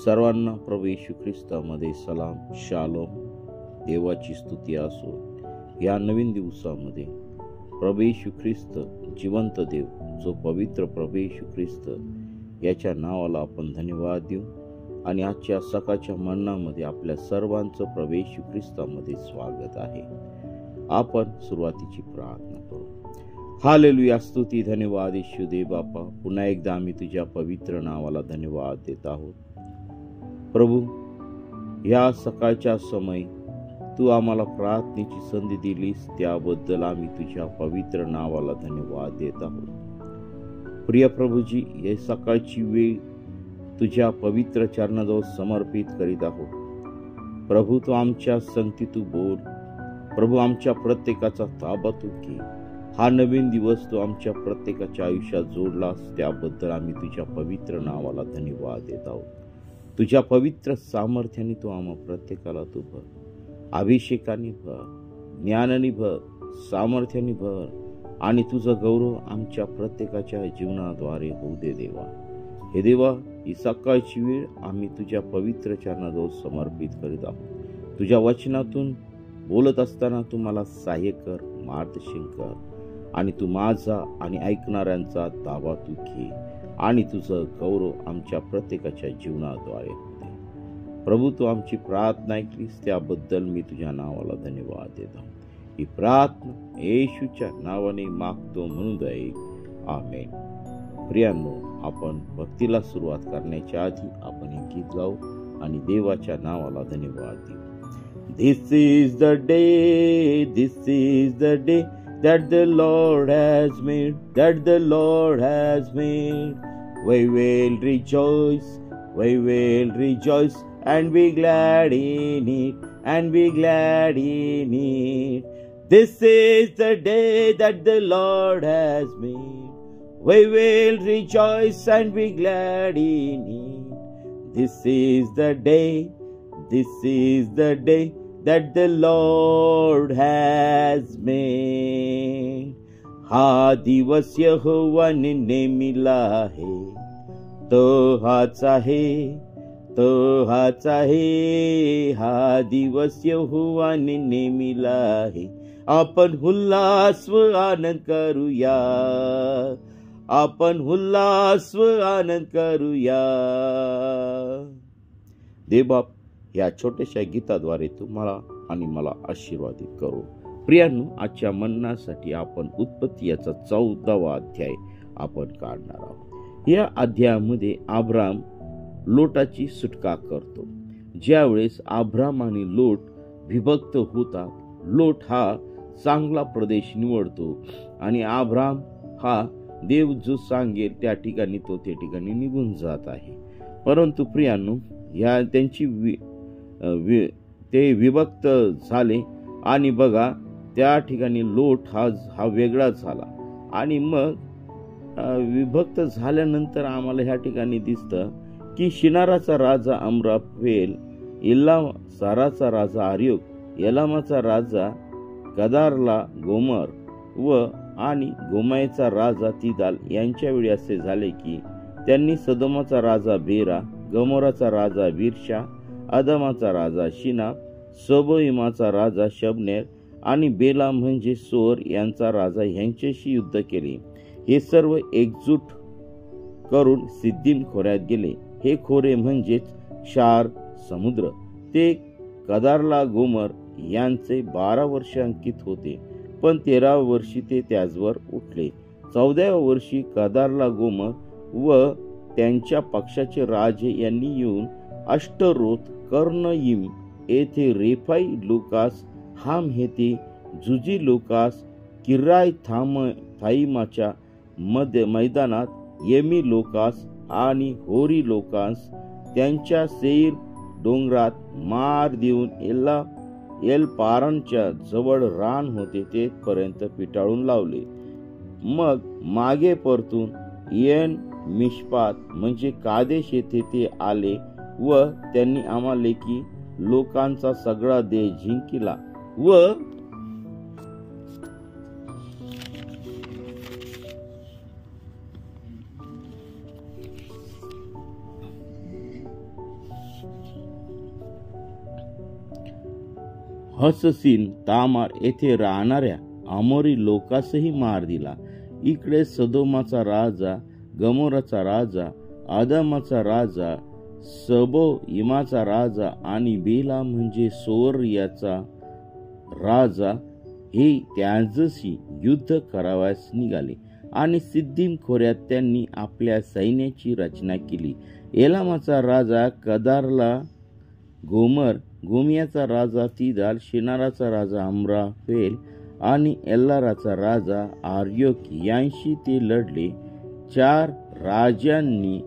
सर्वांना प्रभू येशू ख्रिस्तामध्ये सलाम, शालोम. देवाची स्तुती असो. या नवीन दिवसामध्ये प्रभू येशू ख्रिस्त जिवंत देव, जो पवित्र प्रभू येशू ख्रिस्त याच्या नावाला आपण धन्यवाद देऊ. आणि आजच्या सकाळच्या मन्नामध्ये आपल्या सर्वांचं प्रभू येशू ख्रिस्तामध्ये स्वागत आहे. आपण सुरुवातीची प्रार्थना करू. हालेलुया. स्तुती, धन्यवाद येशू देव बापा. पुन्हा एकदा आम्ही तुझ्या पवित्र नावाला धन्यवाद देत आहोत. प्रभू, या सकाळच्या समय तू आम्हाला प्रार्थनेची संधी दिलीस, त्याबद्दल आम्ही तुझ्या पवित्र नावाला धन्यवाद देत आहोत. प्रिय प्रभूजी, या सकाळची वेळ तुझ्या पवित्र चरणाजवळ समर्पित करीत आहोत. प्रभू, तू आमच्या संगती तू बोल. प्रभू, आमच्या प्रत्येकाचा ताबा तू घे. हा नवीन दिवस तू आमच्या प्रत्येकाच्या आयुष्यात जोडलास, त्याबद्दल आम्ही तुझ्या पवित्र नावाला धन्यवाद देत आहोत. तुझ्या पवित्र सामर्थ्याने तू आम्हा प्रत्येकाला तू भर. अभिषेकाने भर, ज्ञानाने भर, सामर्थ्याने भर, आणि तुझा गौरव आमच्या प्रत्येकाच्या जीवनाद्वारे होऊ दे देवा. हे देवा, ही सकाळची वेळ आम्ही तुझ्या पवित्र चरणाजवळ समर्पित करीत आहोत. तुझ्या वचनातून बोलत असताना तू मला सहाय्य कर, मार्गदर्शन कर, आणि तू माझा आणि ऐकणाऱ्यांचा ताबा तू घे, आणि तुझं गौरव आमच्या प्रत्येकाच्या जीवनाद्वारे होते. प्रभू, तू आमची प्रार्थना ऐकलीस, त्याबद्दल मी तुझ्या नावाला धन्यवाद देतो. ही प्रार्थना येशूच्या नावाने मागतो म्हणून दे, आमेन. प्रियांनो, आपण भक्तीला सुरुवात करण्याच्या आधी आपण हे गीत गाऊ आणि देवाच्या नावाला धन्यवाद देऊ. This is the day, this is the day that the Lord has made, that the Lord has made. We will rejoice, we will rejoice and be glad in it, and be glad in it. This is the day that the Lord has made. We will rejoice and be glad in it. This is the day, this is the day that the Lord has made. हा दिवस यहोवाने नेमिला आहे, तो हाच आहे, तो हाच आहे. हा दिवस यहोवाने नेमिला आहे, आपण उल्हास व आनंद करूया, आपण उल्हास व आनंद करूया. देवबाप, या छोट्याशा गीताद्वारे तुम्हाला आणि मला आशीर्वादित करू. प्रियांनो, आजच्या मन्नासाठी आपण उत्पत्ती याचा 14वा अध्याय आपण काढणार आहोत. या अध्यायामध्ये अब्राम लोटाची सुटका करतो. ज्यावेळेस अब्राम आणि लोट विभक्त होतात, लोट हा चांगला प्रदेश निवडतो आणि अब्राम हा देव जो सांगेल त्या ठिकाणी तो त्या ठिकाणी निघून जात आहे. परंतु प्रियांनो, या त्यांची ते विभक्त झाले आणि बघा, त्या ठिकाणी लोट हा वेगळा झाला. आणि मग विभक्त झाल्यानंतर आम्हाला ह्या ठिकाणी दिसतं की शिनाराचा राजा अमराफेल, साराचा राजा आर्योक, एलामाचा राजा कदारला गोमर व आणि गोमायचा राजा तिदाल यांच्या वेळी असे झाले की त्यांनी सदोमाचा राजा बेरा, गमोराचा राजा बिरशा, अदमाचा राजा शिना, सबोईमाचा राजा शबनेर आणि बेला म्हणजे सोर यांचा राजा यांच्याशी युद्ध केले. हे सर्व एकजूट करून सिद्दीम खोऱ्यात गेले. हे खोरे म्हणजेच क्षार समुद्र. ते कदारला गोमर यांचे 12 वर्ष अंकित होते, पण 13व्या वर्षी ते त्याचवर उठले. 14व्या वर्षी कदारला गोमर व त्यांच्या पक्षाचे राजे यांनी येऊन अष्टरोत, कर्णयीम येथे रेफाई लोकास, हाम येथे जुजी लोकास, किराय थाईमाच्या मैदानात येमी लोकास आणि होरी लोकांस त्यांच्या सेर डोंगरात मार देऊन एल पारांच्या जवळ रान होते तेथपर्यंत पिटाळून लावले. मग मागे परतून येन मिशपात म्हणजे कादेश येथे ते आले व त्यांनी अमालेकी लोकांचा सगळा देश जिंकला व हससीन तामार येथे राहणाऱ्या अमोरी लोकासही मार दिला. इकडे सदोमाचा राजा, गमोराचा राजा, आदामाचा राजा, सबोइमाचा राजा आणि बेला म्हणजे सोर याचा राजा हे त्यांच्याशी युद्ध करावयास निघाले आणि सिद्दीम खोऱ्यात त्यांनी आपल्या सैन्याची रचना केली. एलामाचा राजा कदारला गोमर, गोमियाचा राजा तिदाल, शिनाराचा राजा अम्राफेल आणि एल्लाराचा राजा आर्योक यांशी ते लढले. 4 राजांनी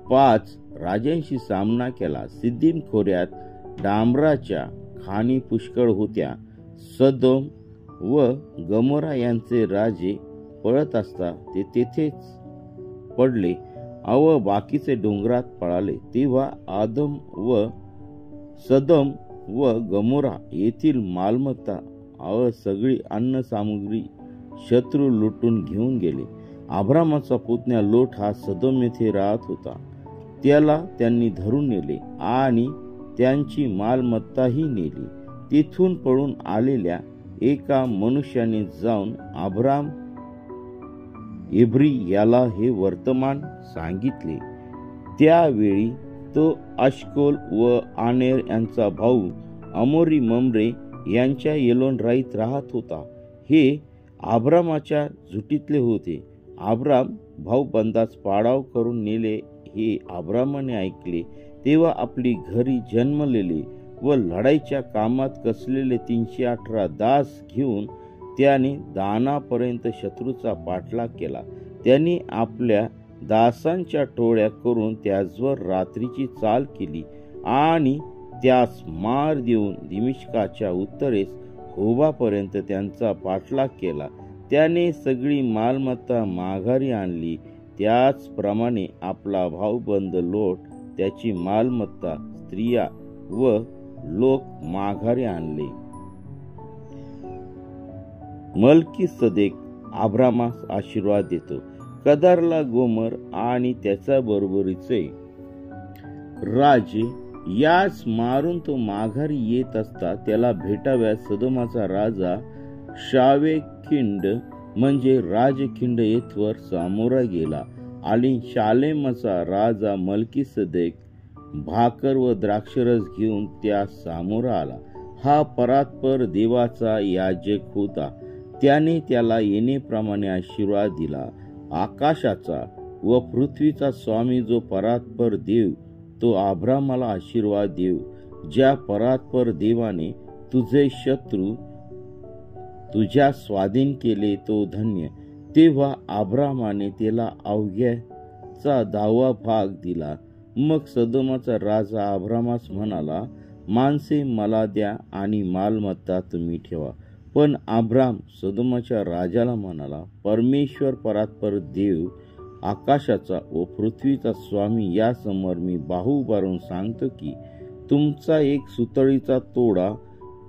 5 राजांशी सामना केला. सिद्दीम खोऱ्यात डांबराच्या खाणी पुष्कळ होत्या. सदोम व गमोरा यांचे राजे पळत असता ते तेथेच पडले व बाकीचे डोंगरात पळाले. तेव्हा सदोम व गमोरा येथील मालमत्ता व सगळी अन्न सामुग्री शत्रू लुटून घेऊन गेले. अब्रामाचा पुतण्या लोट हा सदोम येथे राहत होता. त्याला त्यांनी धरून नेले आणि त्यांची मालमत्ताही नेली. तिथून पळून आलेल्या एका मनुष्याने जाऊन अब्राम इब्री याला हे वर्तमान सांगितले. त्यावेळी तो अश्कोल व आनेर यांचा भाऊ अमोरी मम्रे यांच्या एलोनराईत राहत होता. हे अब्रामाच्या जुटीतले होते. अब्राम भाऊबंदास पाडाव करून नेले हे अब्रामाने ऐकले. तेव्हा आपली घरी जन्मलेले व लढाईच्या कामात कसलेले 318 दास घेऊन त्याने दानापर्यंत शत्रूचा पाठलाग केला. त्यांनी आपल्या दासांच्या टोळ्या करून त्याचवर रात्रीची चाल केली आणि त्यास मार देऊन दिमिश्काच्या उत्तरेस होबापर्यंत त्यांचा पाठलाग केला. त्याने सगळी मालमत्ता माघारी आणली. त्याचप्रमाणे आपला भाऊबंद लोट त्याची मालमत्ता, स्त्रिया व लोक माघारी आणले. मल्कीसदेक अब्रामास आशीर्वाद देतो. कदारला गोमर आणि त्याच्या बरोबरीचे राजे यास मारून तो माघारी येत असता त्याला भेटाव्यास सदोमाचा राजा शावेखिंड म्हणजे राजखिंड येथवर सामोरा गेला आणि शालेमचा राजा मल्कीसदेक भाकर व द्राक्षरस घेऊन त्या सामोरा आला. हा परात्पर देवाचा याजक होता. त्याने त्याला येण्याप्रमाणे आशीर्वाद दिला. आकाशाचा व पृथ्वीचा स्वामी जो परात्पर देव तो अब्रामाला आशीर्वाद देव. ज्या परात्पर देवाने तुझे शत्रू तुझ्या स्वाधीन केले तो धन्य. तेव्हा अब्रामाने त्याला अवघ्याचा 10वा भाग दिला. मग सदोमाचा राजा अब्रामास म्हणाला, माणसे मला द्या आणि मालमत्ता तुम्ही ठेवा. पण अब्राम सदोमाच्या राजाला म्हणाला, परमेश्वर परात्पर देव आकाशाचा व पृथ्वीचा स्वामी यासमोर मी बाहू उभारून सांगतो की तुमचा एक सुतळीचा तोडा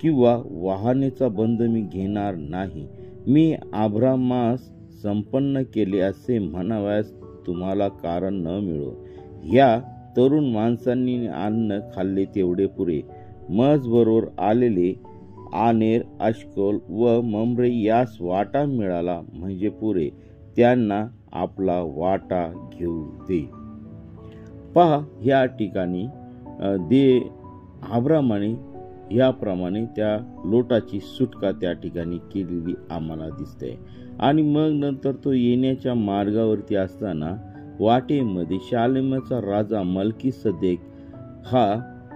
किंवा वाहनेचा बंद मी घेणार नाही. मी अब्रामास संपन्न केले असे म्हणावयास तुम्हाला कारण न मिळो. ह्या तरुण माणसांनी अन्न खाल्ले तेवढे पुरे. मजबरोबर आलेले आनेर, अश्कोल व मम्रे यास वाटा मिळाला म्हणजे पुरे. त्यांना आपला वाटा घेऊ दे. पहा, ह्या ठिकाणी अब्रामाने याप्रमाणे त्या लोटाची सुटका त्या ठिकाणी केलेली आम्हाला दिसते. आणि मग नंतर तो येण्याच्या मार्गावरती असताना वाटेमध्ये शालेमचा राजा मल्कीसदेक हा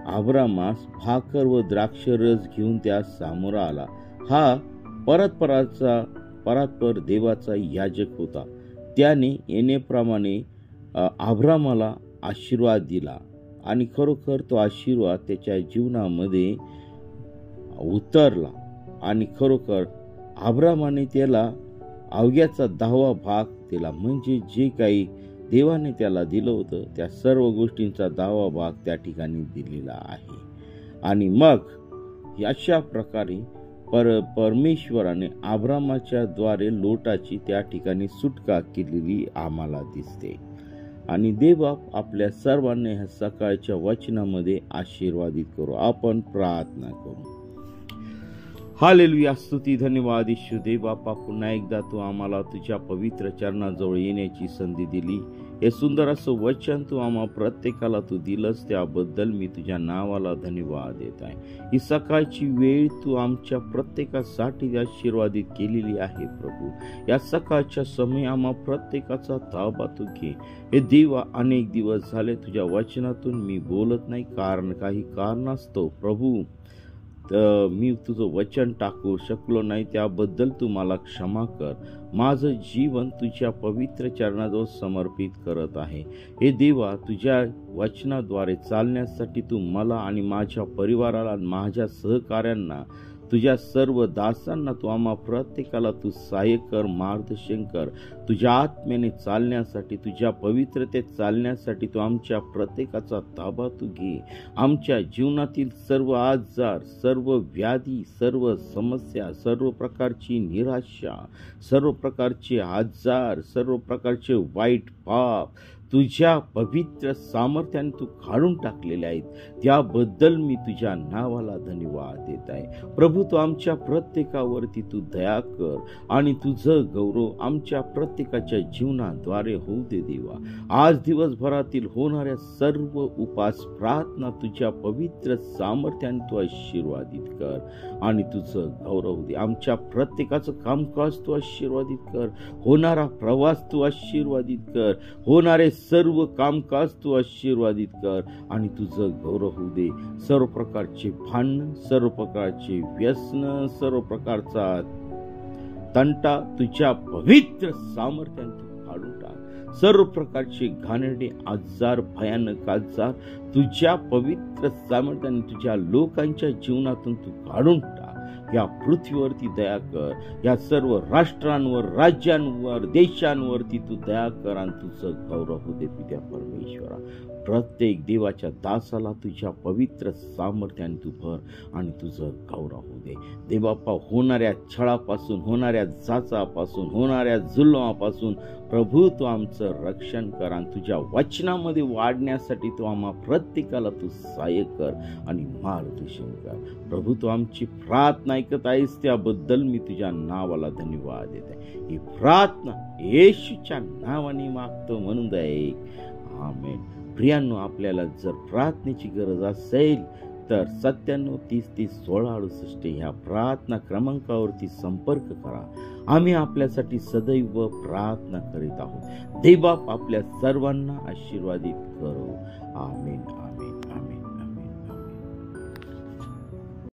अब्रामास भाकर व द्राक्षरस घेऊन त्या सामोरा आला. हा परात्पर देवाचा याजक होता. त्याने येण्याप्रमाणे अब्रामाला आशीर्वाद दिला आणि खरोखर तो आशीर्वाद त्याच्या जीवनामध्ये उतरला आणि खरोखर अब्रामाने त्याला अवघ्याचा 10वा भाग दिला. म्हणजे जे काही देवाने त्याला दिलं होतं त्या सर्व गोष्टींचा 10वा भाग त्या ठिकाणी दिलेला आहे. आणि मग अशा प्रकारे परमेश्वराने अब्रामाच्या द्वारे लोटाची त्या ठिकाणी सुटका केलेली आम्हाला दिसते. आणि देव आपल्या सर्वांना ह्या सकाळच्या वचनामध्ये आशीर्वादित करू. आपण प्रार्थना करू. हालेलुया. स्तुती, धन्यवाद ईश्वर देव बापा. पुन्हा एकदा तू आम्हाला तुझ्या पवित्र चरणाजवळ येण्याची संधी दिली. हे सुंदर असं वचन तू आम्हा प्रत्येकाला तू दिलंस, त्याबद्दल मी तुझ्या नावाला धन्यवाद देत आहे. ही सकाळची वेळ तू आमच्या प्रत्येकासाठी आशीर्वादित केलेली आहे प्रभू. या सकाळच्या समय आम्हा प्रत्येकाचा ताबा तू घे. हे देवा, अनेक दिवस झाले तुझ्या वचनातून मी बोलत नाही, कारण काही कारणास्तव प्रभू मी तुझं वचन टाकू शकलो नाही, त्याबद्दल तू मला क्षमा कर. माझं जीवन तुझ्या पवित्र चरणाजवळ समर्पित करत आहे. हे देवा, तुझ्या वचनाद्वारे चालण्यासाठी तू मला आणि माझ्या परिवाराला, माझ्या सहकाऱ्यांना, तुझ्या सर्व दासांना तू आम्हा प्रत्येकाला तू सहाय्य कर, मार्गदर्शन कर. तुझ्या आत्म्याने चालण्यासाठी, तुझ्या पवित्रतेत चालण्यासाठी तू आमच्या प्रत्येकाचा ताबा तू घे. आमच्या जीवनातील सर्व आजार, सर्व व्याधी, सर्व समस्या, सर्व प्रकारची निराशा, सर्व प्रकारचे आजार, सर्व प्रकारचे वाईट पाप तुझ्या पवित्र सामर्थ्याने तू काढून टाकलेले आहेत, त्याबद्दल मी तुझ्या नावाला धन्यवाद देत आहे. प्रभू, तू आमच्या प्रत्येकावरती तू दया कर आणि तुझं गौरव आमच्या प्रत्येकाच्या जीवनाद्वारे होऊ दे देवा. आज दिवसभरातील होणाऱ्या सर्व उपास प्रार्थना तुझ्या पवित्र सामर्थ्याने तू आशीर्वादित कर आणि तुझं गौरव दे. आमच्या प्रत्येकाचं कामकाज तू आशीर्वादित कर. होणारा प्रवास तू आशीर्वादित कर. होणारे सर्व कामकाज तू आशीर्वादित कर आणि तुझं गौरव होऊ दे. सर्व प्रकारचे भांडण, सर्व प्रकारचे व्यसन, सर्व प्रकारचा तंटा तुझ्या पवित्र सामर्थ्याने तू काढून टाक. सर्व प्रकारचे घाणेरडे आजार, भयानक आजार तुझ्या पवित्र सामर्थ्याने तुझ्या लोकांच्या जीवनातून तू काढून टाक. या पृथ्वीवरती दया कर. या सर्व राष्ट्रांवर, राज्यांवर, देशांवरती तू दया कर आणि तुझं गौरव होऊ दे पित्या परमेश्वरा. प्रत्येक देवाच्या दासाला तुझ्या पवित्र सामर्थ्याने तू भर आणि तुझं गौरव होऊ दे देवाप्पा. होणाऱ्या छळापासून, होणाऱ्या जाचापासून, होणाऱ्या जुलमापासून प्रभू तू आमचं रक्षण कर आणि तुझ्या वचनामध्ये वाढण्यासाठी तू आम्हा प्रत्येकाला तू सहाय्य कर आणि मार्गदर्शन कर. प्रभू, तू आमची प्रार्थना ऐकत आहेस, त्याबद्दल मी तुझ्या नावाला धन्यवाद देत आहे. ही प्रार्थना येशूच्या नावाने मागतो म्हणून दे, आमेन. प्रियांनो, आपल्याला जर प्रार्थनेची गरज असेल तर 9730301668 ह्या प्रार्थना क्रमांकावरती संपर्क करा. आम्ही आपल्यासाठी सदैव प्रार्थना करीत आहोत. देवबाप आपल्या सर्वांना आशीर्वादित करो.